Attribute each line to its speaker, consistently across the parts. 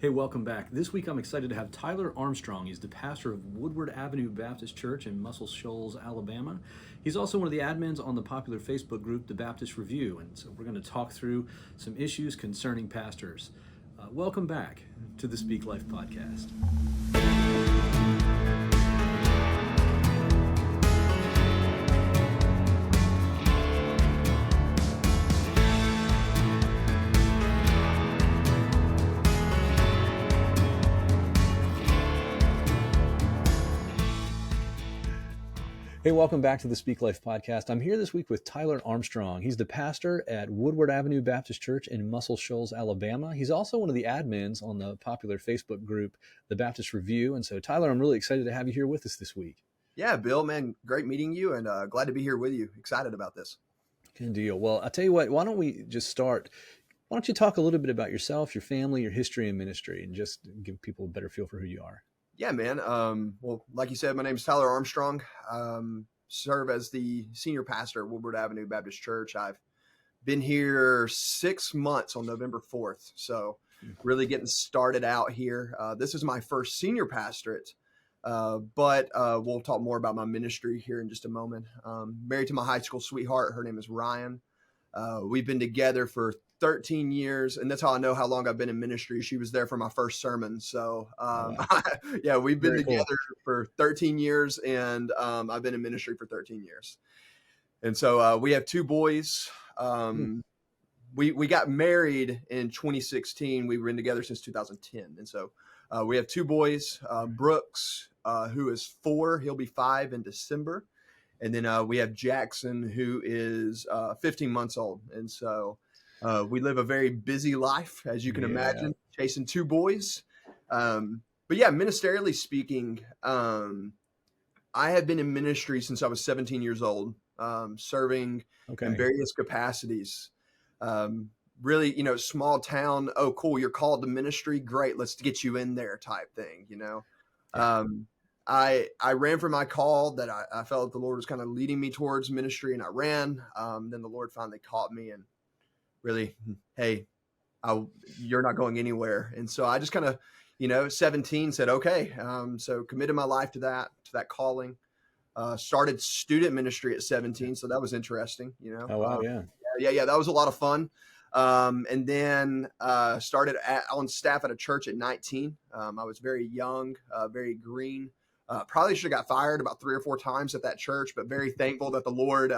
Speaker 1: Hey, welcome back. This week I'm excited to have Tyler Armstrong. He's the pastor of Woodward Avenue Baptist Church in Muscle Shoals, Alabama. He's also one of the admins on the popular Facebook group, The Baptist Review. And so we're going to talk through some issues concerning pastors. Welcome back to the Speak Life podcast. Hey, welcome back to the Speak Life podcast. I'm here this week with Tyler Armstrong. He's the pastor at Woodward Avenue Baptist Church in Muscle Shoals, Alabama. He's also one of the admins on the popular Facebook group, The Baptist Review. And so, Tyler, I'm really excited to have you here with us this week.
Speaker 2: Yeah, Bill, man, great meeting you and glad to be here with you. Excited about this.
Speaker 1: Good deal. Well, I'll tell you what, why don't we just start? Why don't you talk a little bit about yourself, your family, your history and ministry, and just give people a better feel for who you are?
Speaker 2: Yeah, man. Well, like you said, my name is Tyler Armstrong. Serve as the senior pastor at Woodward Avenue Baptist Church. I've been here 6 months on November 4th. So really getting started out here. This is my first senior pastorate, but we'll talk more about my ministry here in just a moment. Married to my high school sweetheart. Her name is Ryan. We've been together for 13 years, and that's how I know how long I've been in ministry. She was there for my first sermon. So,
Speaker 1: Wow.
Speaker 2: yeah, we've been
Speaker 1: Very
Speaker 2: together
Speaker 1: cool.
Speaker 2: for 13 years, and I've been in ministry for 13 years. And so we have two boys. We got married in 2016. We've been together since 2010. And so we have two boys, Brooks, who is 4. He'll be 5 in December. And then we have Jackson, who is 15 months old. And so we live a very busy life, as you can imagine, chasing two boys. But yeah, ministerially speaking, I have been in ministry since I was 17 years old, serving in various capacities. Really, small town. Oh, cool. You're called to ministry. Great. Let's get you in there type thing,
Speaker 1: Yeah.
Speaker 2: I ran for my call that I felt the Lord was kind of leading me towards ministry, and I ran. Then the Lord finally caught me and really, hey, you're not going anywhere. And so I just kind of, 17 said, okay. So committed my life to that calling. Started student ministry at 17. So that was interesting,
Speaker 1: Oh, wow.
Speaker 2: Yeah. That was a lot of fun. And then started on staff at a church at 19. I was very young, very green. Probably should have got fired about 3 or 4 times at that church, but very thankful that the Lord,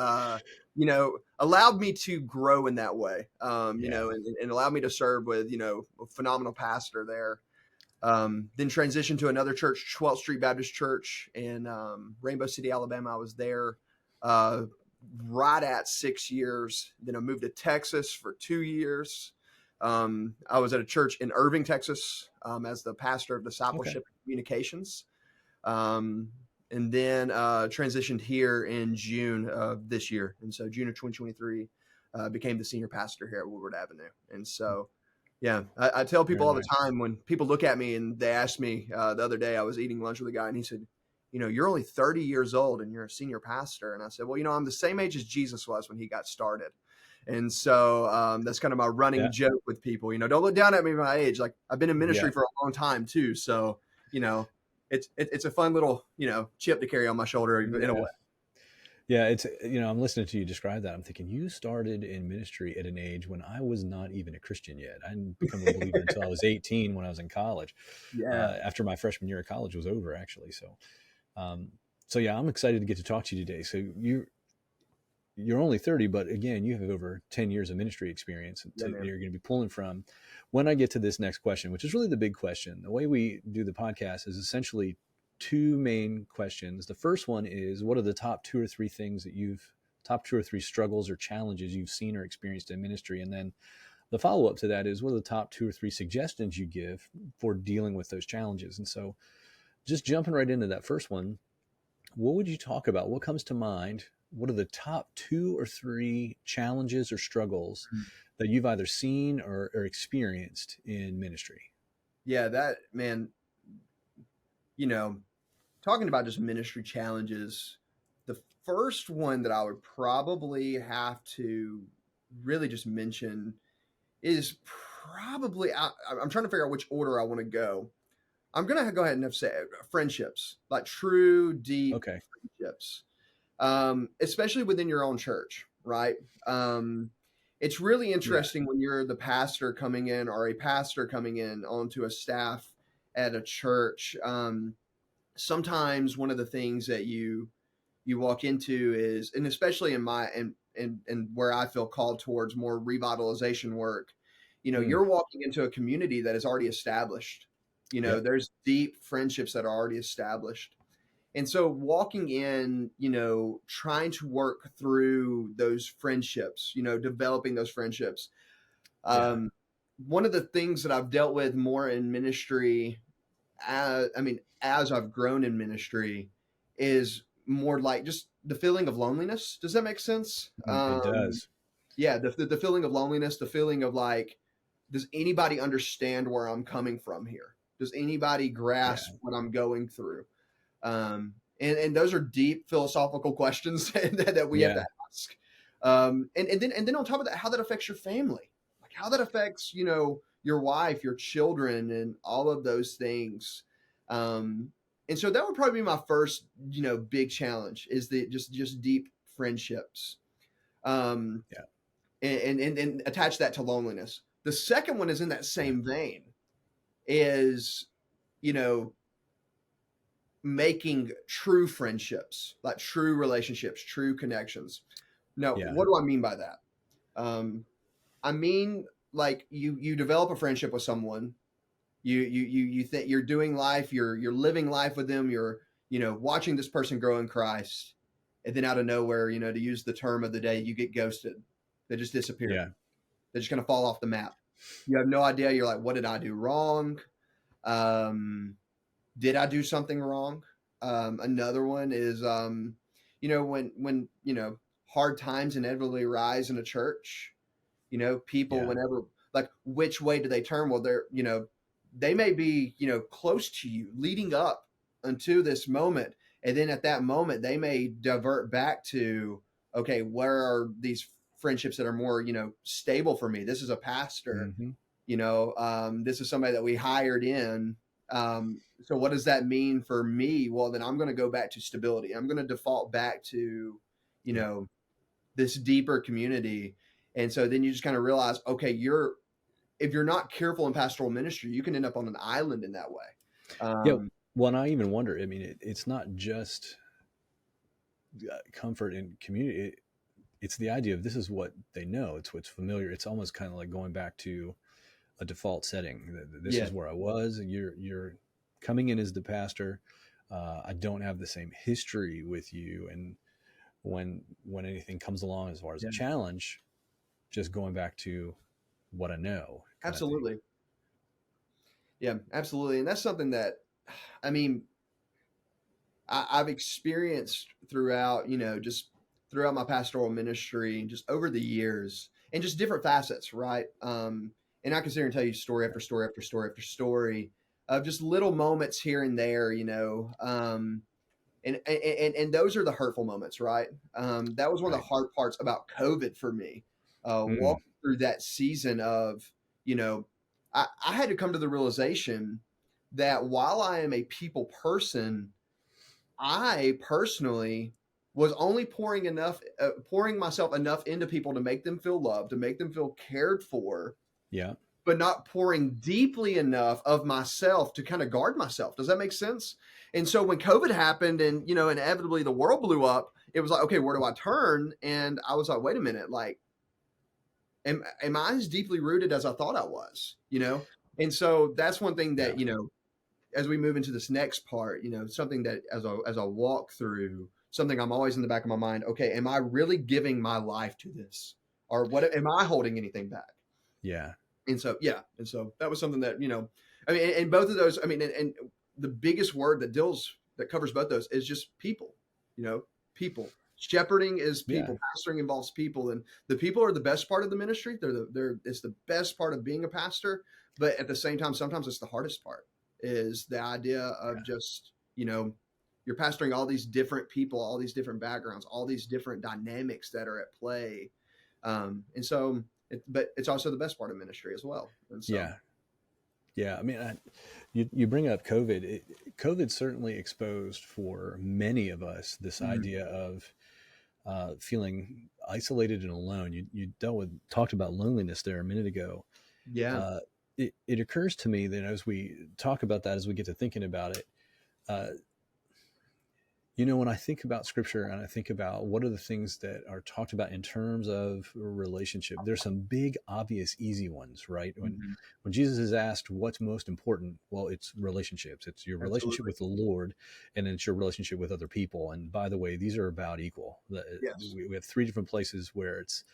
Speaker 2: allowed me to grow in that way, and allowed me to serve with, a phenomenal pastor there. Then transitioned to another church, 12th Street Baptist Church in Rainbow City, Alabama. I was there right at 6 years. Then I moved to Texas for 2 years. I was at a church in Irving, Texas, as the pastor of discipleship and communications. And then transitioned here in June of this year. And so June of 2023, became the senior pastor here at Woodward Avenue. And so, yeah, I tell people all the time when people look at me and they ask me the other day, I was eating lunch with a guy and he said, you're only 30 years old and you're a senior pastor. And I said, well, I'm the same age as Jesus was when he got started. And so that's kind of my running joke with people, don't look down at me my age. Like I've been in ministry for a long time too. So, it's a fun little, chip to carry on my shoulder in a way.
Speaker 1: Yeah, it's, I'm listening to you describe that. I'm thinking you started in ministry at an age when I was not even a Christian yet. I didn't become a believer until I was 18 when I was in college. After my freshman year of college was over, actually. So yeah, I'm excited to get to talk to you today. So you're only 30, but again, you have over 10 years of ministry experience that you're going to be pulling from. When I get to this next question, which is really the big question, the way we do the podcast is essentially 2 main questions. The first one is, what are the top 2 or 3 things that top 2 or 3 struggles or challenges you've seen or experienced in ministry? And then the follow-up to that is, what are the top 2 or 3 suggestions you give for dealing with those challenges? And so just jumping right into that first one, what would you talk about? What comes to mind? What are the top 2 or 3 challenges or struggles that you've either seen or experienced in ministry?
Speaker 2: Yeah, that, man, talking about just ministry challenges, the first one that I would probably have to really just mention is probably, I'm trying to figure out which order I want to go. I'm going to go ahead and have say friendships, like true, deep
Speaker 1: Okay.
Speaker 2: friendships, especially within your own church, right? It's really
Speaker 1: Yeah.
Speaker 2: interesting when you're the pastor coming in or a pastor coming in onto a staff at a church. Sometimes one of the things that you walk into is, and especially in my and where I feel called towards more revitalization work,
Speaker 1: Mm.
Speaker 2: you're walking into a community that is already established.
Speaker 1: Yep.
Speaker 2: There's deep friendships that are already established. And so walking in, trying to work through those friendships, developing those friendships.
Speaker 1: Yeah.
Speaker 2: Um, One of the things that I've dealt with more in ministry, as I've grown in ministry, is more like just the feeling of loneliness. Does that make sense?
Speaker 1: It does.
Speaker 2: Yeah, the feeling of loneliness, the feeling of like, does anybody understand where I'm coming from here? Does anybody
Speaker 1: Yeah.
Speaker 2: grasp what I'm going through? And those are deep philosophical questions that we have to
Speaker 1: Yeah.
Speaker 2: ask. And then on top of that, how that affects your family, like how that affects your wife, your children, and all of those things. And so that would probably be my first big challenge is the just deep friendships. Um,
Speaker 1: Yeah.
Speaker 2: and attach that to loneliness. The second one is in that
Speaker 1: Yeah.
Speaker 2: same vein is you know making true friendships, like true relationships, true connections. Now,
Speaker 1: Yeah.
Speaker 2: what do I mean by that? I mean, like you develop a friendship with someone. You think you're doing life, you're living life with them. You're watching this person grow in Christ, and then out of nowhere, to use the term of the day, you get ghosted. They just disappear.
Speaker 1: Yeah.
Speaker 2: They're just gonna fall off the map. You have no idea. You're like, what did I do wrong? Um, did I do something wrong? Another one is, when hard times inevitably rise in a church. People
Speaker 1: Yeah.
Speaker 2: whenever like which way do they turn? Well, they may be close to you leading up until this moment, and then at that moment they may divert back to okay, where are these friendships that are more stable for me? This is a pastor,
Speaker 1: Hmm.
Speaker 2: this is somebody that we hired in. So what does that mean for me? Well, then I'm going to go back to stability. I'm going to default back to, you
Speaker 1: Yeah.
Speaker 2: know, this deeper community. And so then you just kind of realize, okay, if you're not careful in pastoral ministry, you can end up on an island in that way.
Speaker 1: Yeah.
Speaker 2: Um,
Speaker 1: Well, and I even wonder, I mean, it's not just comfort and community. It's the idea of this is what they know. It's what's familiar. It's almost kind of like going back to a default setting. This
Speaker 2: yeah,
Speaker 1: is where I was, and you're coming in as the pastor. I don't have the same history with you, and when anything comes along as far as a
Speaker 2: yeah,
Speaker 1: challenge, just going back to what I know, kind of thing.
Speaker 2: absolutely. Yeah, absolutely. And that's something that, I mean, I've experienced throughout, just throughout my pastoral ministry, just over the years, and just different facets, right? And I can sit here and tell you story after story after story after story of just little moments here and there, and those are the hurtful moments, right? That was one of the
Speaker 1: Right.
Speaker 2: hard parts about COVID for me,
Speaker 1: Mm.
Speaker 2: walking through that season of, you know, I had to come to the realization that while I am a people person, I personally was only pouring myself enough into people to make them feel loved, to make them feel cared for,
Speaker 1: Yeah.
Speaker 2: but not pouring deeply enough of myself to kind of guard myself. Does that make sense? And so when COVID happened and, inevitably the world blew up, it was like, okay, where do I turn? And I was like, wait a minute, like, am I as deeply rooted as I thought I was, And so that's one thing
Speaker 1: Yeah.
Speaker 2: that, as we move into this next part, something that as I walk through, something I'm always in the back of my mind. Okay, am I really giving my life to this, or what? Am I holding anything back?
Speaker 1: Yeah.
Speaker 2: And so yeah, and so that was something that I mean, and both of those. I mean, and the biggest word that covers both those is just people. People. Shepherding is
Speaker 1: Yeah.
Speaker 2: people. Pastoring involves people, and the people are the best part of the ministry. It's the best part of being a pastor, but at the same time, sometimes it's the hardest part is the idea of
Speaker 1: Yeah.
Speaker 2: just, you're pastoring all these different people, all these different backgrounds, all these different dynamics that are at play. And so but it's also the best part of ministry as well. And so,
Speaker 1: Yeah. Yeah. I mean, you bring up COVID. COVID certainly exposed for many of us this
Speaker 2: mm,
Speaker 1: idea of feeling isolated and alone. You talked about loneliness there a minute ago.
Speaker 2: yeah,
Speaker 1: Uh, it occurs to me that as we talk about that, as we get to thinking about it, uh, when I think about scripture and I think about what are the things that are talked about in terms of relationship, there's some big, obvious, easy ones, right?
Speaker 2: mhm,
Speaker 1: When Jesus is asked what's most important, well, it's relationships. It's your relationship
Speaker 2: absolutely.
Speaker 1: with the Lord, and then it's your relationship with other people. And by the way, these are about equal.
Speaker 2: Yes.
Speaker 1: We have three different places where it's,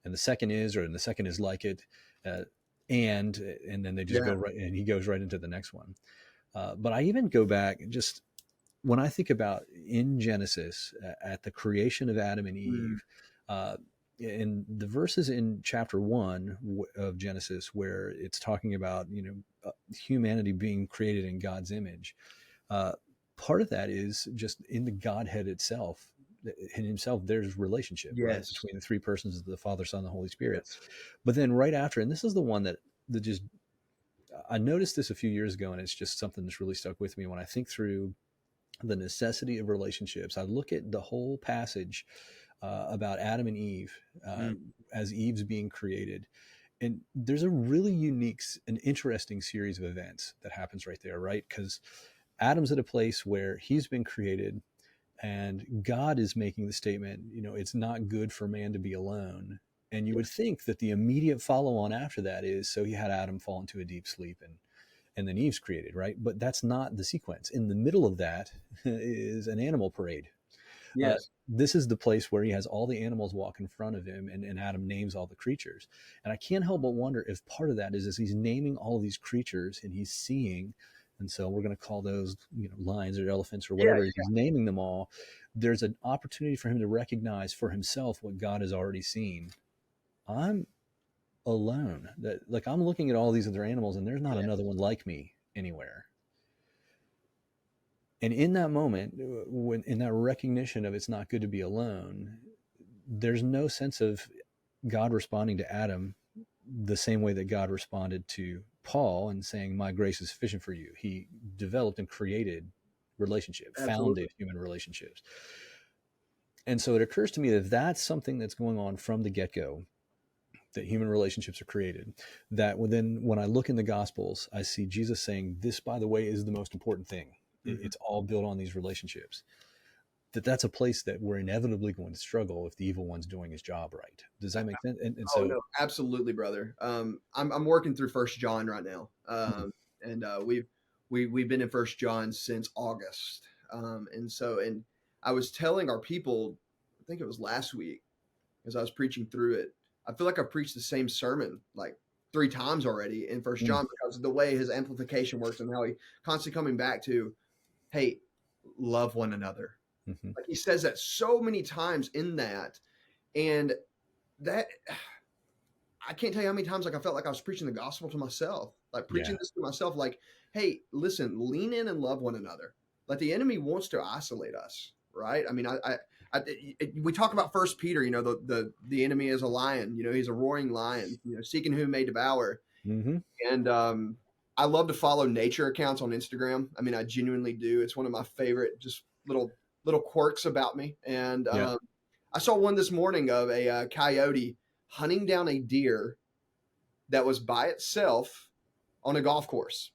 Speaker 1: and the second is, or and the second is like it, uh, and then they just
Speaker 2: Yeah.
Speaker 1: go right, and he goes right into the next one. But I even go back just when I think about in Genesis at the creation of Adam and
Speaker 2: Mm,
Speaker 1: Eve, uh, in the verses in chapter 1 of Genesis where it's talking about humanity being created in God's image, uh, part of that is just in the Godhead itself. In himself, there's relationship, right,
Speaker 2: yes.
Speaker 1: between the three persons of the Father, Son, and the Holy Spirit.
Speaker 2: Yes.
Speaker 1: But then right after, and this is the one that just I noticed this a few years ago, and it's just something that's really stuck with me when I think through the necessity of relationships. I look at the whole passage about Adam and Eve
Speaker 2: Mm,
Speaker 1: as Eve's being created. And there's a really unique and interesting series of events that happens right there, right? Because Adam's at a place where he's been created and God is making the statement, it's not good for man to be alone. And you
Speaker 2: yeah.
Speaker 1: would think that the immediate follow on after that is so he had Adam fall into a deep sleep and then Eve's created, right? But that's not the sequence. In the middle of that is an animal parade. Uh,
Speaker 2: Yes.
Speaker 1: this is the place where he has all the animals walk in front of him, and Adam names all the creatures. And I can't help but wonder if part of that is as he's naming all of these creatures and he's seeing, and so we're going to call those lions or elephants or
Speaker 2: Yeah.
Speaker 1: whatever. He's naming them all. There's an opportunity for him to recognize for himself what God has already seen. I'm alone. That like I'm looking at all these other animals, and there's not
Speaker 2: Yeah.
Speaker 1: another one like me anywhere. And in that moment, when in that recognition of it's not good to be alone, there's no sense of God responding to Adam the same way that God responded to Paul and saying, "My grace is sufficient for you." He developed and created relationship,
Speaker 2: Absolutely.
Speaker 1: founded human relationships. And so it occurs to me that if that's something that's going on from the get-go, that human relationships are created, that when I look in the Gospels, I see Jesus saying, "This, by the way, is the most important thing.
Speaker 2: Mhm.
Speaker 1: It's all built on these relationships." That's a place that we're inevitably going to struggle if the evil one's doing his job right. Does that make sense? And
Speaker 2: Oh
Speaker 1: so,
Speaker 2: no, absolutely, brother. I'm working through First John right now,
Speaker 1: hmm,
Speaker 2: and we've been in First John since August, and I was telling our people, I think it was last week, as I was preaching through it. I feel like I've preached the same sermon like 3 times already in First
Speaker 1: mm,
Speaker 2: John because of the way his amplification works and how he constantly coming back to, hey, love one another.
Speaker 1: hmm,
Speaker 2: Like he says that so many times in that, and that I can't tell you how many times like I felt like I was preaching the gospel to myself, like preaching
Speaker 1: yeah,
Speaker 2: this to myself, like, hey, listen, lean in and love one another. Like the enemy wants to isolate us, right? I mean, we talk about First Peter, the enemy is a lion, he's a roaring lion, seeking whom may devour,
Speaker 1: hmm,
Speaker 2: and I love to follow nature accounts on Instagram. I mean, I genuinely do. It's one of my favorite, just little quirks about me, and
Speaker 1: yeah,
Speaker 2: I saw one this morning of a coyote hunting down a deer that was by itself on a golf course.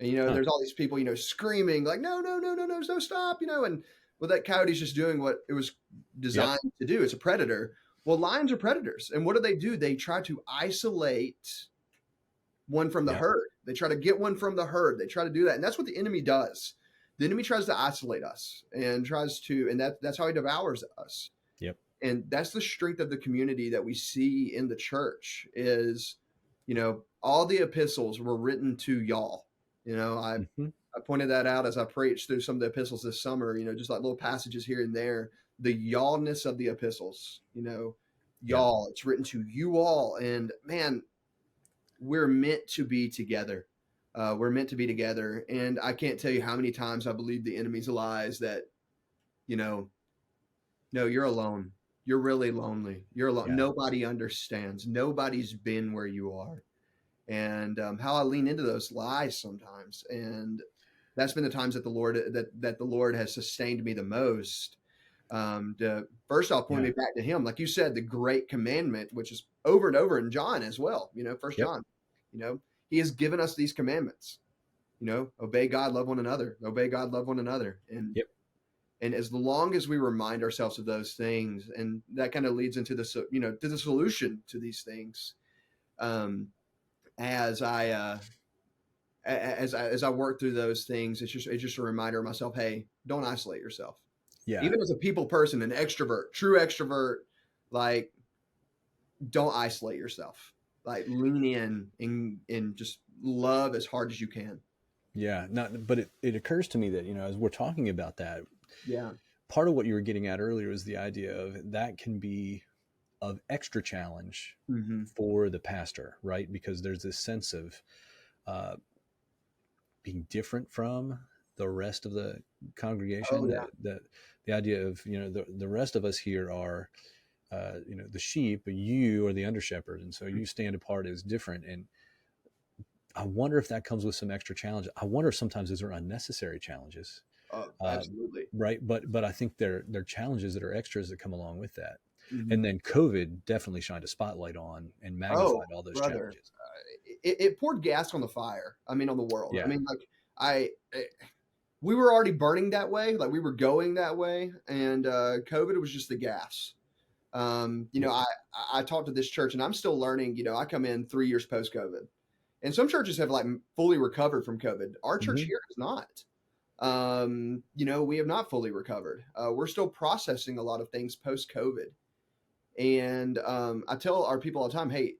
Speaker 2: And
Speaker 1: huh,
Speaker 2: there's all these people, screaming like, no, no, no, no, no, no, stop, and well, that coyote's just doing what it was
Speaker 1: yep,
Speaker 2: designed to do. It's a predator. Well, lions are predators, and what do? They try to isolate one from the
Speaker 1: yeah,
Speaker 2: herd. They try to get one from the herd. They try to do that, and that's what the enemy does. The enemy tries to isolate us and that's how he devours us.
Speaker 1: yep,
Speaker 2: And that's the strength of the community that we see in the church is, all the epistles were written to y'all.
Speaker 1: hmm,
Speaker 2: I pointed that out as I preached through some of the epistles this summer, just like little passages here and there, the y'allness of the epistles,
Speaker 1: yeah,
Speaker 2: y'all, it's written to you all. And man, we're meant to be together. We're meant to be together. And I can't tell you how many times I believe the enemy's lies that, you know, no, you're alone. you're really lonely. You're alone.
Speaker 1: Yeah.
Speaker 2: Nobody understands. Nobody's been where you are. And how I lean into those lies sometimes. And that's been the times that the Lord has sustained me the most. To first off, point
Speaker 1: Yeah.
Speaker 2: me back to Him, like you said, the great commandment, which is over and over in John as well. First
Speaker 1: Yep.
Speaker 2: John. He has given us these commandments. Obey God, love one another. Obey God, love one another. And
Speaker 1: Yep.
Speaker 2: and as long as we remind ourselves of those things, and that kind of leads into to the solution to these things. As I as I work through those things, it's just a reminder of myself. Hey, don't isolate yourself.
Speaker 1: Yeah.
Speaker 2: Even as a people person, an extrovert, true extrovert, like don't isolate yourself. Like lean in and just love as hard as you can.
Speaker 1: Yeah. Not, but it occurs to me that, as we're talking about that,
Speaker 2: Yeah.
Speaker 1: part of what you were getting at earlier is the idea of that can be of extra challenge
Speaker 2: Mm-hmm.
Speaker 1: for the pastor, right? Because there's this sense of uh, being different from the rest of the
Speaker 2: Oh
Speaker 1: congregation.
Speaker 2: yeah.
Speaker 1: That the idea of the rest of us here are the sheep, but you are the under shepherd, and so you stand apart as different. And I wonder if that comes with some extra challenge. I wonder if sometimes those are unnecessary challenges, uh,
Speaker 2: Absolutely.
Speaker 1: right? But I think they're challenges that are extras that come along with that.
Speaker 2: Mm-hmm.
Speaker 1: And then COVID definitely shined a spotlight on and
Speaker 2: Oh,
Speaker 1: magnified all those
Speaker 2: brother.
Speaker 1: challenges.
Speaker 2: It poured gas on the fire. I mean, on the world. I
Speaker 1: Yeah.
Speaker 2: mean, like we were already burning that way, like we were going that way, and COVID was just the gas.
Speaker 1: Yep.
Speaker 2: I talked to this church, and I'm still learning. I come in 3 years post COVID, and some churches have like fully recovered from COVID. Our church
Speaker 1: Hmm.
Speaker 2: here is not. We have not fully recovered. We're still processing a lot of things post COVID, and I tell our people all the time, hey,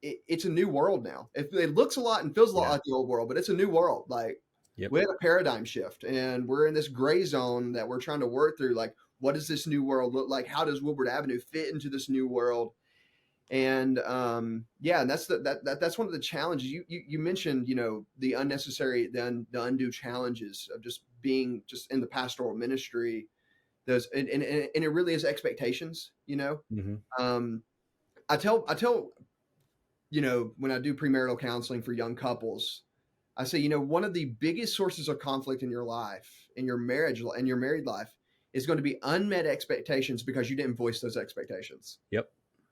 Speaker 2: it's a new world now. It looks a lot and feels a lot
Speaker 1: Yeah.
Speaker 2: like the old world, but it's a new world. Like
Speaker 1: Yep.
Speaker 2: we had a paradigm shift, and we're in this gray zone that we're trying to work through. Like, what does this new world look like? How does Woodward Avenue fit into this new world? And yeah, and that's one of the challenges you mentioned. The unnecessary, the undue challenges of just being just in the pastoral ministry. Those and it really is expectations.
Speaker 1: Hmm.
Speaker 2: Um, I tell when I do premarital counseling for young couples, I say, one of the biggest sources of conflict in your life, in your marriage, and your married life, is going to be unmet expectations because you didn't voice those expectations.
Speaker 1: Yep.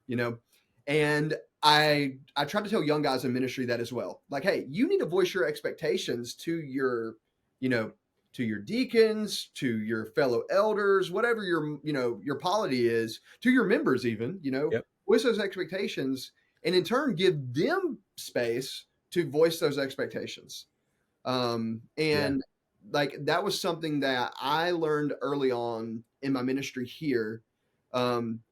Speaker 2: You know, and I try to tell young guys in ministry that as well. Like, hey, you need to voice your expectations to you know, to your deacons, to your fellow elders, whatever your polity is, to your members, even.
Speaker 1: Yep.
Speaker 2: Voice those expectations, and in turn, give them space to voice those expectations.
Speaker 1: Yeah.
Speaker 2: And like that was something that I learned early on in my ministry here.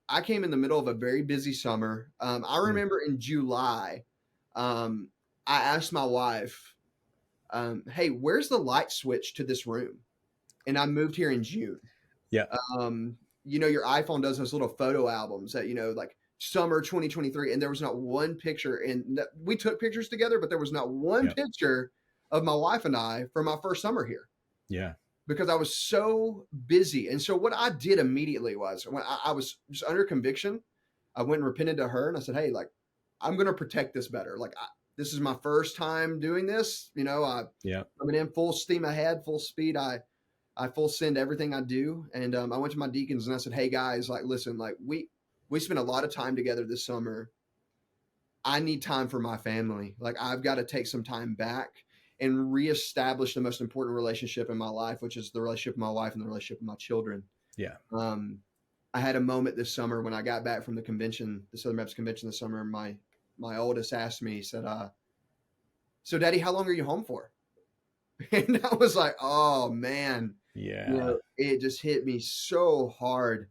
Speaker 2: I came in the middle of a very busy summer. I
Speaker 1: Mm.
Speaker 2: remember in July, I asked my wife, "Hey, where's the light switch to this room?" And I moved here in June.
Speaker 1: Yeah.
Speaker 2: Your iPhone does those little photo albums that like summer 2023, and there was not one picture. And we took pictures together, but there was not one
Speaker 1: Yeah.
Speaker 2: picture of my wife and I from my first summer here
Speaker 1: Yeah.
Speaker 2: because I was so busy. And so what I did immediately was when I was just under conviction, I went and repented to her, and I said, "Hey, like I'm going to protect this better. Like this is my first time doing this. I
Speaker 1: Yeah.
Speaker 2: coming in full steam ahead, full speed. I full send everything I do." And I went to my deacons and I said, "Hey guys, like listen, like we spent a lot of time together this summer. I need time for my family. Like I've got to take some time back and reestablish the most important relationship in my life, which is the relationship with my wife and the relationship with my children."
Speaker 1: Yeah.
Speaker 2: Um, I had a moment this summer when I got back from the convention, the Southern Baptist Convention this summer. My oldest asked me, he said, "So, Daddy, how long are you home for?" And I was like, "Oh man."
Speaker 1: Yeah.
Speaker 2: It just hit me so hard.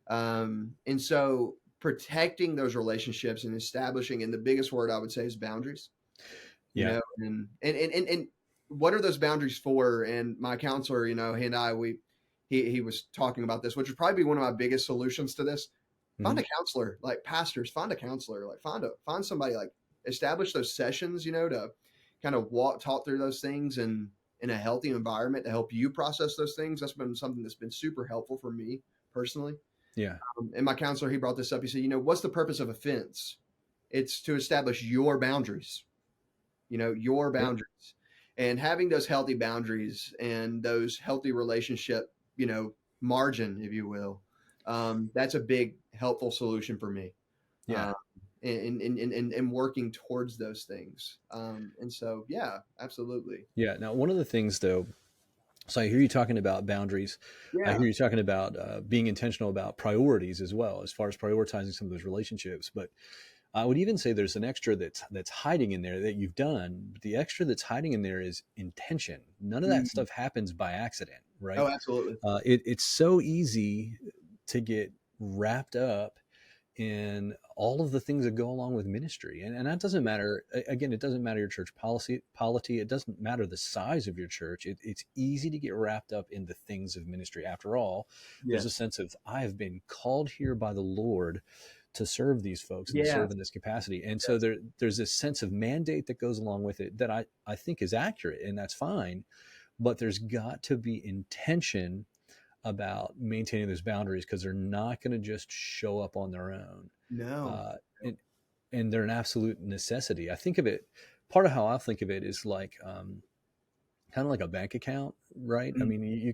Speaker 2: And so protecting those relationships and establishing, and the biggest word I would say is boundaries,
Speaker 1: Yeah.
Speaker 2: and what are those boundaries for? And my counselor, he and I, he was talking about this, which would probably be one of my biggest solutions to this. Find
Speaker 1: Hmm.
Speaker 2: a counselor, like pastors, find a counselor, like find somebody, like establish those sessions, to kind of talk through those things and in a healthy environment to help you process those things. That's been something that's been super helpful for me personally.
Speaker 1: Yeah.
Speaker 2: And my counselor, he brought this up. He said, what's the purpose of a fence? It's to establish your boundaries, your
Speaker 1: Yep.
Speaker 2: boundaries. And having those healthy boundaries and those healthy relationship, margin, if you will, that's a big helpful solution for me.
Speaker 1: Yeah.
Speaker 2: Um, and working towards those things. And so, yeah, absolutely.
Speaker 1: Yeah. Now, one of the things though, so I hear you talking about boundaries. I
Speaker 2: Yeah.
Speaker 1: hear you talking about being intentional about priorities as well, as far as prioritizing some of those relationships. But I would even say there's an extra that's hiding in there that you've done. But the extra that's hiding in there is intention. None of that
Speaker 2: Mm.
Speaker 1: stuff happens by accident, right?
Speaker 2: Oh, absolutely.
Speaker 1: It's so easy to get wrapped up in all of the things that go along with ministry. And that doesn't matter. Again, it doesn't matter your church polity. It doesn't matter the size of your church. It's easy to get wrapped up in the things of ministry. After all, there's a
Speaker 2: Yes.
Speaker 1: sense of, I have been called here by the Lord to serve these folks and to
Speaker 2: Yeah.
Speaker 1: serve in this capacity. And so
Speaker 2: Yes.
Speaker 1: there's this sense of mandate that goes along with it that I think is accurate, and that's fine. But there's got to be intention about maintaining those boundaries, because they're not going to just show up on their own.
Speaker 2: No.
Speaker 1: Uh, and, and they're an absolute necessity. I think of it, part of how I think of it is like kind of like a bank account, right? I
Speaker 2: Mm.
Speaker 1: mean, you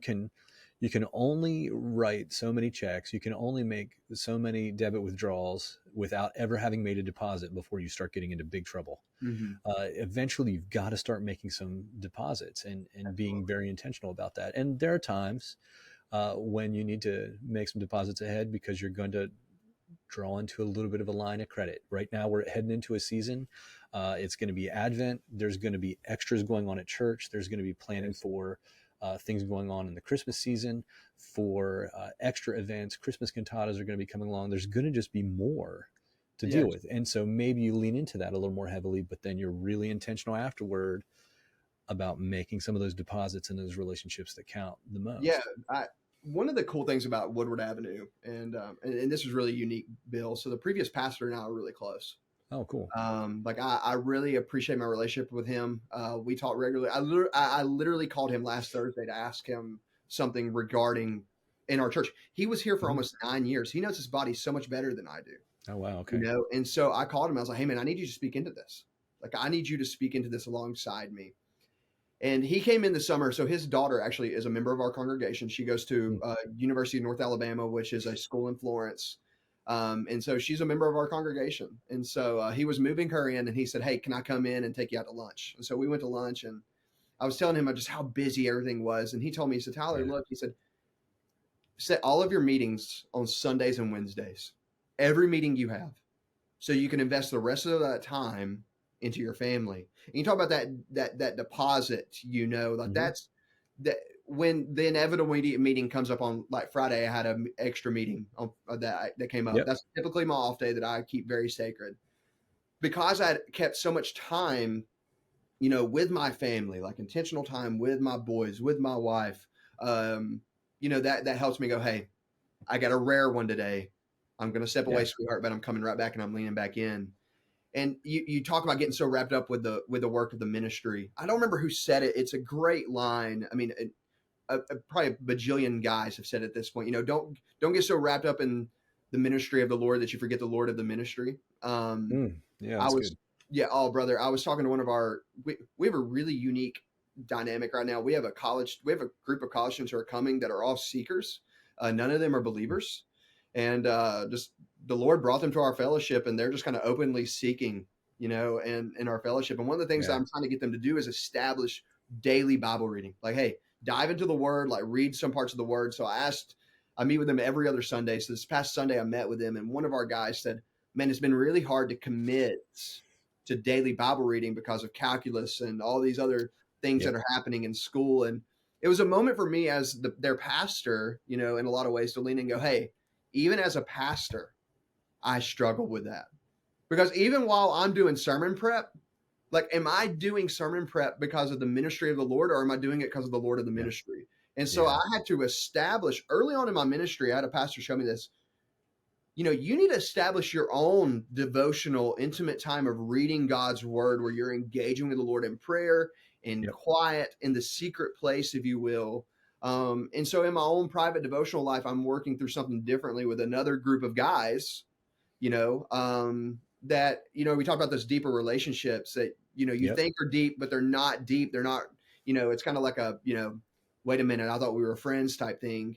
Speaker 1: can only write so many checks, you can only make so many debit withdrawals without ever having made a deposit before you start getting into big trouble.
Speaker 2: Mm-hmm.
Speaker 1: Eventually, you've got to start making some deposits and being
Speaker 2: Absolutely.
Speaker 1: very intentional about that. And there are times when you need to make some deposits ahead because you're going to draw into a little bit of a line of credit. Right now, we're heading into a season. It's going to be Advent. There's going to be extras going on at church. There's going to be planning
Speaker 2: Yes.
Speaker 1: for things going on in the Christmas season, for extra events. Christmas cantatas are going to be coming along. There's going to just be more to deal
Speaker 2: Yes.
Speaker 1: with. And so maybe you lean into that a little more heavily, but then you're really intentional afterward about making some of those deposits and those relationships that count the
Speaker 2: Yeah.
Speaker 1: most.
Speaker 2: One of the cool things about Woodward Avenue, and this is really unique, Bill. So the previous pastor and I are really close.
Speaker 1: Oh, cool.
Speaker 2: Like I really appreciate my relationship with him. We talk regularly. I literally called him last Thursday to ask him something regarding in our church. He was here for
Speaker 1: Mhm.
Speaker 2: almost 9 years. He knows his body so much better than I do,
Speaker 1: Oh, wow. Okay.
Speaker 2: And so I called him. I was like, "Hey, man, I need you to speak into this. Like, I need you to speak into this alongside me." And he came in the summer. So his daughter actually is a member of our congregation. She goes to
Speaker 1: Mm.
Speaker 2: University of North Alabama, which is a school in Florence. And so she's a member of our congregation. And so he was moving her in, and he said, "Hey, can I come in and take you out to lunch?" And so we went to lunch, and I was telling him just how busy everything was. And he told me, he said, "Tyler,
Speaker 1: Yeah.
Speaker 2: look," he said, "set all of your meetings on Sundays and Wednesdays, every meeting you have, so you can invest the rest of that time into your family." And you talk about that deposit, like
Speaker 1: Hmm.
Speaker 2: that's that when the inevitable meeting comes up on like Friday. I had an extra meeting on, that came up.
Speaker 1: Yep.
Speaker 2: That's typically my off day that I keep very sacred because I kept so much time, with my family, like intentional time with my boys, with my wife. Um, that helps me go, "Hey, I got a rare one today. I'm going to step away,
Speaker 1: Yeah.
Speaker 2: sweetheart, but I'm coming right back and I'm leaning back in." And you talk about getting so wrapped up with the work of the ministry. I don't remember who said it. It's a great line. I mean, probably a bajillion guys have said it at this point. Don't get so wrapped up in the ministry of the Lord that you forget the Lord of the ministry.
Speaker 1: Yeah,
Speaker 2: I
Speaker 1: that's
Speaker 2: was,
Speaker 1: good.
Speaker 2: yeah, oh brother, I was talking to one of our. We have a really unique dynamic right now. We have a group of college students who are coming that are all seekers. None of them are believers, and just the Lord brought them to our fellowship, and they're just kind of openly seeking, and in our fellowship. And one of the things that
Speaker 1: Yeah.
Speaker 2: I'm trying to get them to do is establish daily Bible reading. Like, hey, dive into the Word, like read some parts of the Word. So I meet with them every other Sunday. So this past Sunday, I met with them, and one of our guys said, "Man, it's been really hard to commit to daily Bible reading because of calculus and all these other things that
Speaker 1: Yep.
Speaker 2: are happening in school." And it was a moment for me as their pastor, in a lot of ways to lean and go, "Hey, even as a pastor, I struggle with that." Because even while I'm doing sermon prep, like, am I doing sermon prep because of the ministry of the Lord, or am I doing it because of the Lord of the
Speaker 1: Yeah.
Speaker 2: ministry? And so I
Speaker 1: Yeah.
Speaker 2: had to establish early on in my ministry, I had a pastor show me this. You need to establish your own devotional, intimate time of reading God's word where you're engaging with the Lord in prayer, in
Speaker 1: Yep.
Speaker 2: quiet, in the secret place, if you will. And so in my own private devotional life, I'm working through something differently with another group of guys, that, we talk about those deeper relationships that, you
Speaker 1: Yep.
Speaker 2: think are deep, but they're not deep. They're not, it's kind of like a, wait a minute, I thought we were friends type thing.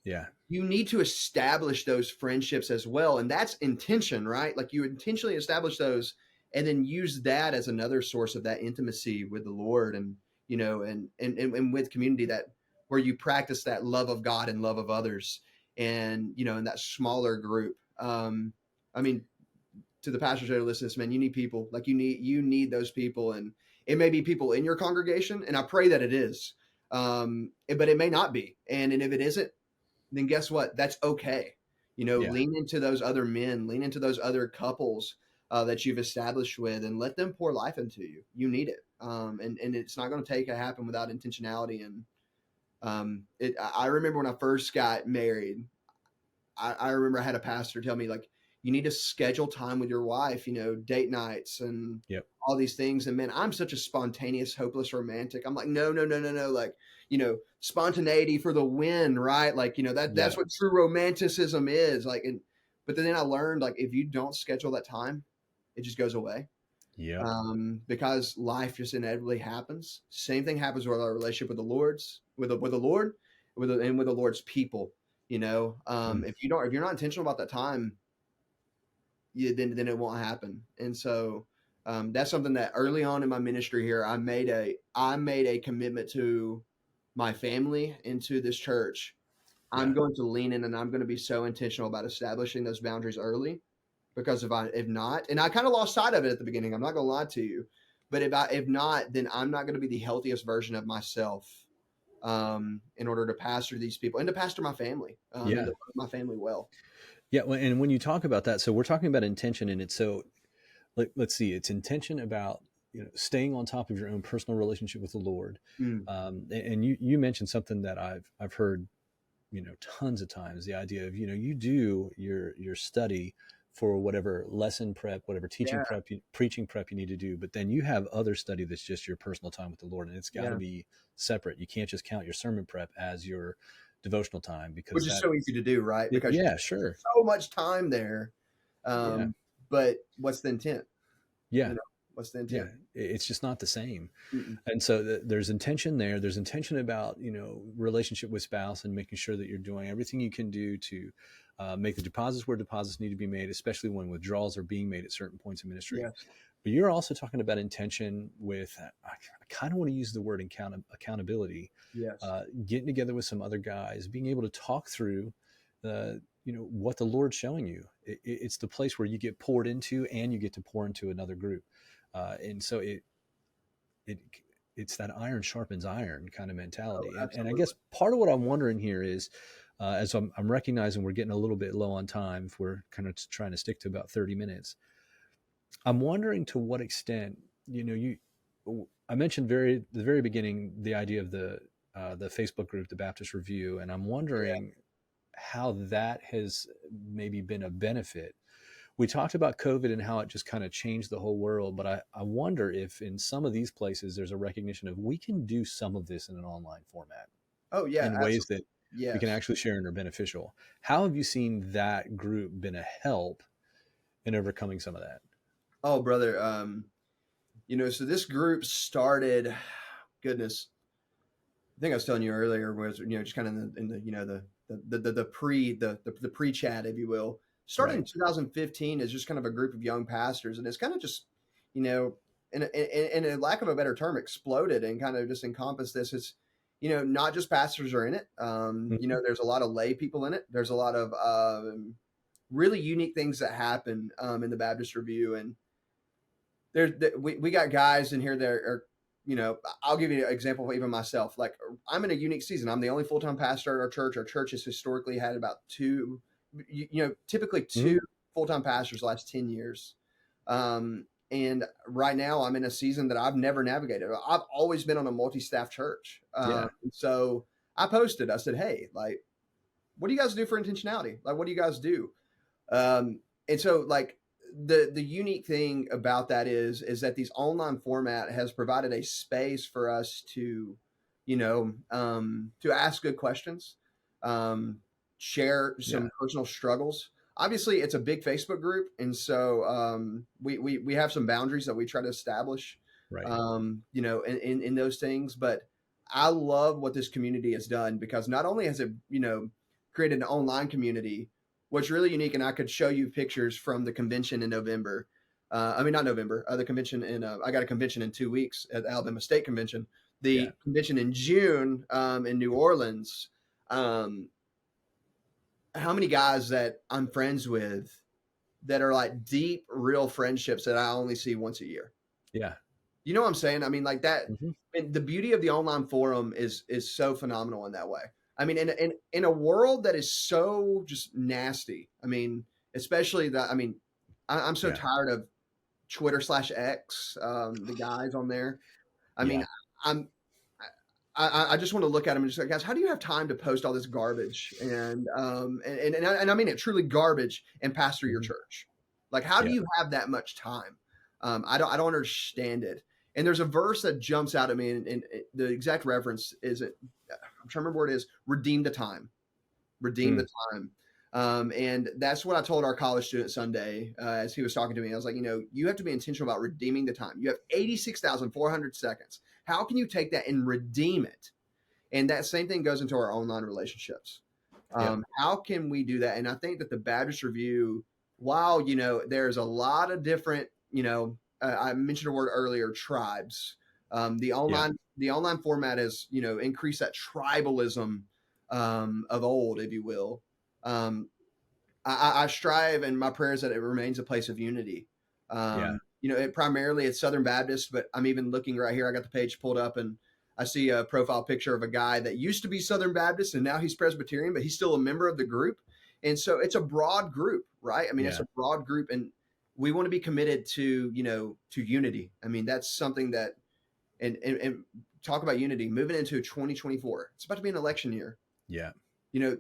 Speaker 1: Yeah.
Speaker 2: You need to establish those friendships as well. And that's intention, right? Like you intentionally establish those and then use that as another source of that intimacy with the Lord and, and with community, that where you practice that love of God and love of others and, in that smaller group. I mean, to the pastors that are listening to this, man, you need people. Like you need those people. And it may be people in your congregation. And I pray that it is. But it may not be. And if it isn't, then guess what? That's okay.
Speaker 1: Yeah.
Speaker 2: Lean into those other men, lean into those other couples that you've established with, and let them pour life into you. You need it, and it's not going to take a happen without intentionality. And I remember when I first got married, I remember I had a pastor tell me, like, you need to schedule time with your wife, date nights and
Speaker 1: Yep.
Speaker 2: all these things. And man, I'm such a spontaneous, hopeless romantic. I'm like, no, no, no, no, no. Like, spontaneity for the win, right? Like, that's
Speaker 1: Yeah.
Speaker 2: what true romanticism is. Like, but then I learned, like, if you don't schedule that time, it just goes away.
Speaker 1: Yep.
Speaker 2: Because life just inevitably happens. Same thing happens with our relationship with the Lord's, with the Lord, and with the Lord's people.
Speaker 1: Mm.
Speaker 2: If you're not intentional about that time, then it won't happen. And so that's something that early on in my ministry here, I made a commitment to my family and to this church. I'm
Speaker 1: Yeah.
Speaker 2: going to lean in and I'm going to be so intentional about establishing those boundaries early, because if not, and I kind of lost sight of it at the beginning, I'm not going to lie to you, but if not, then I'm not going to be the healthiest version of myself in order to pastor these people and to pastor my family and
Speaker 1: Yeah.
Speaker 2: to put my family well.
Speaker 1: Yeah. And when you talk about that, so we're talking about intention, and it's so, let's see, it's intention about, staying on top of your own personal relationship with the Lord.
Speaker 2: Mm,
Speaker 1: And you mentioned something that I've heard, tons of times, the idea of, you do your study for whatever lesson prep, whatever teaching
Speaker 2: yeah,
Speaker 1: prep, preaching prep you need to do, but then you have other study that's just your personal time with the Lord, and it's got to
Speaker 2: yeah.
Speaker 1: be separate. You can't just count your sermon prep as your devotional time, because
Speaker 2: Which is
Speaker 1: that,
Speaker 2: so easy to do, right? Because you
Speaker 1: yeah,
Speaker 2: spend
Speaker 1: sure,
Speaker 2: so much time there.
Speaker 1: yeah,
Speaker 2: But what's the intent?
Speaker 1: yeah,
Speaker 2: You know, what's the
Speaker 1: yeah,
Speaker 2: intent?
Speaker 1: it's just not the same.
Speaker 2: Mm-mm.
Speaker 1: And so there's intention there. There's intention about, relationship with spouse, and making sure that you're doing everything you can do to make the deposits where deposits need to be made, especially when withdrawals are being made at certain points in ministry.
Speaker 2: Yes.
Speaker 1: But you're also talking about intention with, I kind of want to use the word accountability,
Speaker 2: Yes.
Speaker 1: getting together with some other guys, being able to talk through what the Lord's showing you. It's the place where you get poured into, and you get to pour into another group. And so it it's that iron sharpens iron kind of
Speaker 2: Oh,
Speaker 1: mentality. And I
Speaker 2: absolutely.
Speaker 1: guess part of what I'm wondering here is, as I'm recognizing we're getting a little bit low on time, if we're kind of trying to stick to about 30 minutes, I'm wondering to what extent, I mentioned the very beginning, the idea of the Facebook group, the Baptist Review, and I'm
Speaker 2: Yeah.
Speaker 1: wondering how that has maybe been a benefit. We talked about COVID and how it just kind of changed the whole world, but I wonder if in some of these places there's a recognition of, we can do some of this in an online format
Speaker 2: Oh, yeah.
Speaker 1: in ways
Speaker 2: Absolutely.
Speaker 1: that we can
Speaker 2: Yes.
Speaker 1: actually share and are beneficial. How have you seen that group been a help in overcoming some of that?
Speaker 2: Oh, brother. So this group started, goodness, I think I was telling you earlier, was, just kind of in the the pre chat, if you will, started
Speaker 1: Right.
Speaker 2: in 2015 as just kind of a group of young pastors, and it's kind of just, you know, in a lack of a better term, exploded and kind of just encompassed this. It's, not just pastors are in it.
Speaker 1: Mhm.
Speaker 2: There's a lot of lay people in it. There's a lot of really unique things that happen in the Baptist Review, and we got guys in here that are, I'll give you an example of even myself. Like, I'm in a unique season. I'm the only full-time pastor at our church. Our church has historically had about two, typically
Speaker 1: Mhm.
Speaker 2: two full-time pastors the last 10 years. And right now I'm in a season that I've never navigated. I've always been on a multi-staff church.
Speaker 1: Yeah.
Speaker 2: So I posted, I said, hey, like, what do you guys do for intentionality? Like, what do you guys do? And so, like, the unique thing about that is that these online format has provided a space for us to, to ask good questions, share
Speaker 1: Yeah.
Speaker 2: some personal struggles. Obviously, it's a big Facebook group, and so we have some boundaries that we try to establish,
Speaker 1: Right.
Speaker 2: in those things. But I love what this community has done, because not only has it, created an online community, what's really unique, and I could show you pictures from the convention in November. I mean, not November, the convention I got a convention in 2 weeks at the Alabama State Convention.
Speaker 1: Yeah.
Speaker 2: The convention in June in New Orleans. Um, how many guys that I'm friends with that are like deep, real friendships that I only see once a year?
Speaker 1: Yeah.
Speaker 2: You know what I'm saying? I mean, like that.
Speaker 1: Hmm.
Speaker 2: And the beauty of the online forum is so phenomenal in that way. I mean, in a world that is so just nasty. I mean, especially that. I mean, I'm so
Speaker 1: Yeah.
Speaker 2: tired of Twitter/X, the guys on there. I mean,
Speaker 1: Yeah.
Speaker 2: I'm I just want to look at them and just like, guys, how do you have time to post all this garbage and I mean it, truly garbage, and pastor your
Speaker 1: Hmm.
Speaker 2: church? Like, how do
Speaker 1: Yeah.
Speaker 2: you have that much time? I don't understand it. And there's a verse that jumps out at me, and the exact reference is it. I'm trying to remember where it is. Redeem the time. Redeem
Speaker 1: Mm.
Speaker 2: the time. And that's what I told our college student Sunday as he was talking to me. I was like, you have to be intentional about redeeming the time. You have 86,400 seconds. How can you take that and redeem it? And that same thing goes into our online relationships.
Speaker 1: Yeah.
Speaker 2: How can we do that? And I think that the Baptist Review, while, there's a lot of different, I mentioned a word earlier, tribes. The
Speaker 1: Yeah.
Speaker 2: online format has, increased that tribalism of old, if you will. Um, I strive in my prayers that it remains a place of unity.
Speaker 1: Yeah.
Speaker 2: It's Southern Baptist, but I'm even looking right here. I got the page pulled up, and I see a profile picture of a guy that used to be Southern Baptist and now he's Presbyterian, but he's still a member of the group. And so it's a broad group, right? I mean, it's
Speaker 1: Yeah.
Speaker 2: a broad group, and we want to be committed to, to unity. I mean, that's something that, and talk about unity moving into 2024. It's about to be an election year.
Speaker 1: Yeah.
Speaker 2: You know,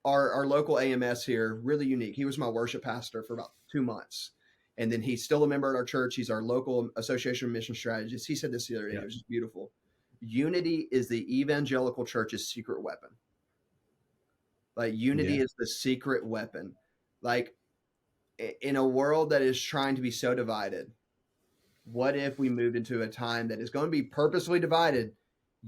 Speaker 2: our local AMS here, really unique. He was my worship pastor for about 2 months. And then he's still a member at our church. He's our local Association of Mission Strategists. He said this the other day.
Speaker 1: Yeah.
Speaker 2: It was just beautiful. Unity is the evangelical church's secret weapon. Like, unity
Speaker 1: Yeah.
Speaker 2: is the secret weapon. Like, in a world that is trying to be so divided, what if we moved into a time that is going to be purposely divided,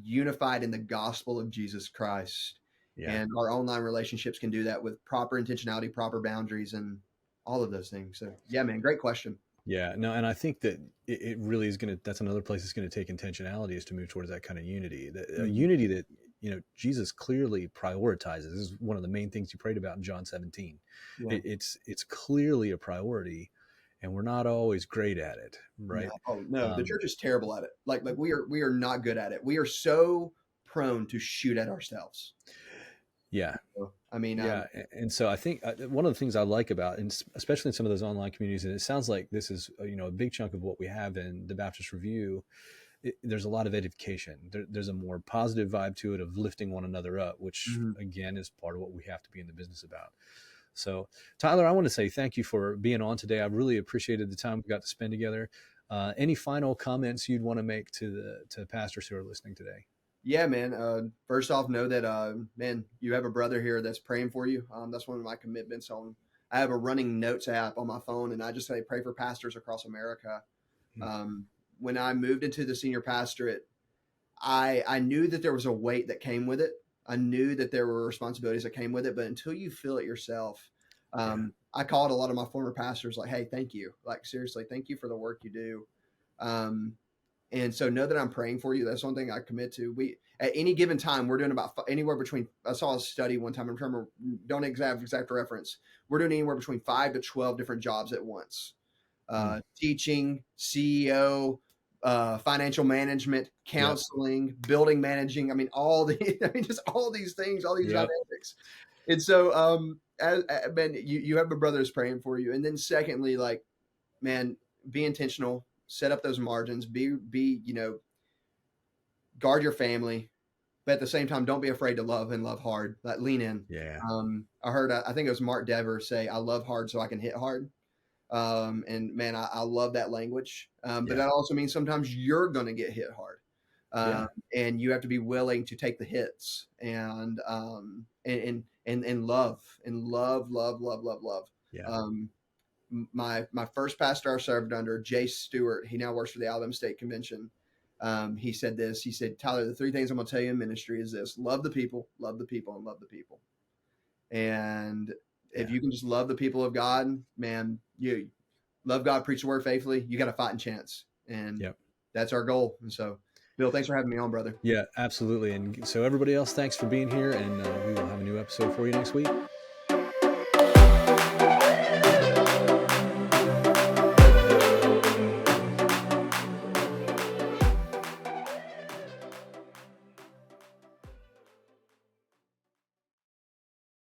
Speaker 2: unified in the gospel of Jesus Christ?
Speaker 1: Yeah.
Speaker 2: And our online relationships can do that with proper intentionality, proper boundaries, and all of those things. So, yeah, man, great question.
Speaker 1: Yeah, no, and I think that it really is going to, that's another place it's going to take intentionality, is to move towards that kind of unity, a
Speaker 2: Mhm.
Speaker 1: unity that, Jesus clearly prioritizes. This is one of the main things he prayed about in John 17.
Speaker 2: Yeah.
Speaker 1: It's clearly a priority, and we're not always great at it,
Speaker 2: No,
Speaker 1: right?
Speaker 2: oh, no, the
Speaker 1: Um,
Speaker 2: church is terrible at it. Like we are not good at it. We are so prone to shoot at ourselves.
Speaker 1: yeah,
Speaker 2: I mean,
Speaker 1: yeah, and so I think one of the things I like about, and especially in some of those online communities, and it sounds like this is a big chunk of what we have in the Baptist Review. There's a lot of edification. There's a more positive vibe to it, of lifting one another up, which
Speaker 2: mhm.
Speaker 1: again is part of what we have to be in the business about. So, Tyler, I want to say thank you for being on today. I really appreciated the time we got to spend together. Any final comments you'd want to make to pastors who are listening today?
Speaker 2: Yeah, man. First off, know that, man, you have a brother here that's praying for you. That's one of my commitments. I have a running notes app on my phone, and I just say pray for pastors across America.
Speaker 1: Hmm.
Speaker 2: When I moved into the senior pastorate, I knew that there was a weight that came with it. I knew that there were responsibilities that came with it, but until you feel it yourself,
Speaker 1: Yeah,
Speaker 2: I called a lot of my former pastors like, "Hey, thank you. Like, seriously, thank you for the work you do." Um, and so know that I'm praying for you. That's one thing I commit to. We, at any given time, we're doing about anywhere between, I saw a study one time, I'm trying to, don't exact reference. We're doing anywhere between 5 to 12 different jobs at once.
Speaker 1: hmm.
Speaker 2: Teaching, CEO, financial management,
Speaker 1: Yep,
Speaker 2: counseling, building managing. I mean, I mean, just all these things, all these
Speaker 1: yep,
Speaker 2: dynamics. And so, man, you have a brother that's praying for you. And then secondly, like, man, be intentional, set up those margins, guard your family, but at the same time, don't be afraid to love and love hard. Like, lean in.
Speaker 1: yeah,
Speaker 2: I heard, I think it was Mark Dever say, "I love hard so I can hit hard." And man, I love that language. But
Speaker 1: yeah,
Speaker 2: that also means sometimes you're going to get hit hard. um,
Speaker 1: Yeah.
Speaker 2: and you have to be willing to take the hits and love.
Speaker 1: Yeah.
Speaker 2: Um, my first pastor I served under, Jay Stewart, he now works for the Alabama State Convention. He said this. He said, Tyler, the three things I'm going to tell you in ministry is this: love the people, and love the people. And if
Speaker 1: Yeah.
Speaker 2: you can just love the people of God, man, you love God, preach the word faithfully, you got a fighting chance. And
Speaker 1: Yep.
Speaker 2: that's our goal. And so, Bill, thanks for having me on, brother.
Speaker 1: Yeah, absolutely. And so everybody else, thanks for being here. And we will have a new episode for you next week.